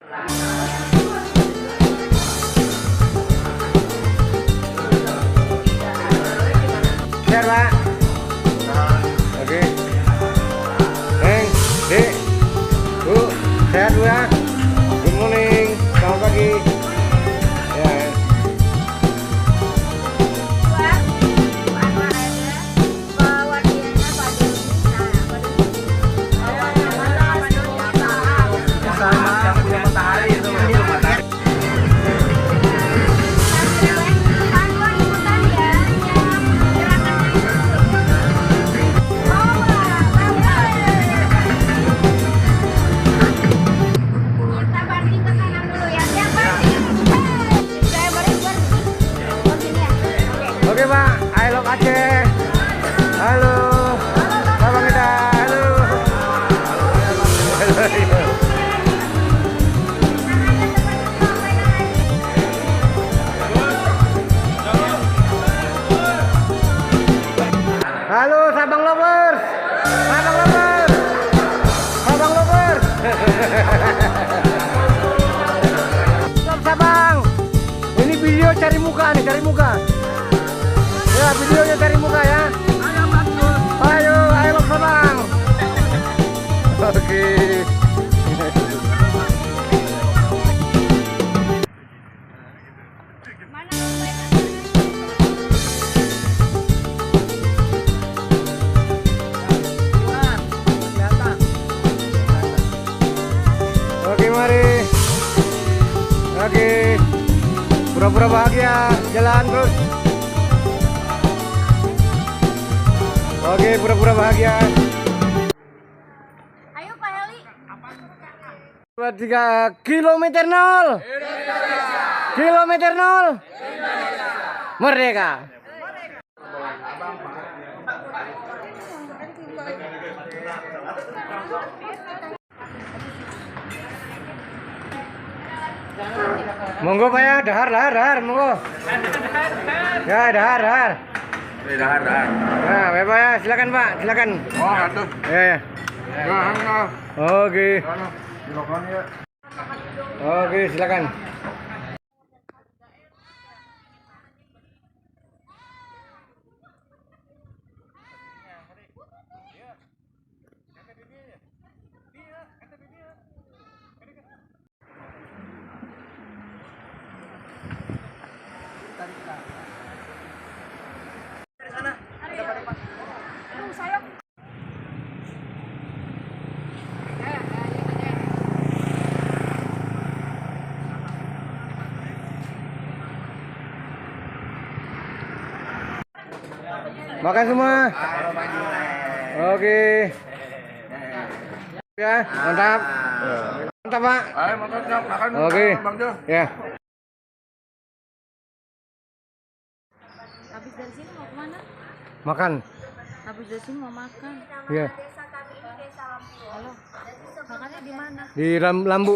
Sehat, Pak? Oke. Neng, Dek, Bu, sehat Bu ya? Good morning, selamat pagi. Ya. Oke Pak, I love Aceh. Halo, Bang Ida. Halo. Halo Sabang Lovers. Sabang Lovers. Sabang Lovers. Stop Sabang. Ini video cari muka nih, cari muka. Ya, videonya cari muka ya. Ayo, ayo Sabang. Oke. Oke, mari. Oke. Pura-pura bahagia, jalan terus. Oke, pura-pura bahagia. Ayo Pak Heli. 3 kilometer 0. Kilometer 0. Merdeka. Monggo Pak ya, dahar, monggo. Ya, dahar. Dahar. Nah, Pak ya, silakan Pak, silakan. Oh, atuh. Ya. Oke. Oke, silakan. Makan semua. Oke. Ya, mantap. Mantap, Pak. Ayo makan. Oke. Bang Jo. Ya. Habis dari sini mau kemana? Makan. Habis dari sini mau makan. Ya. Halo. Makannya di mana? Di Lambu.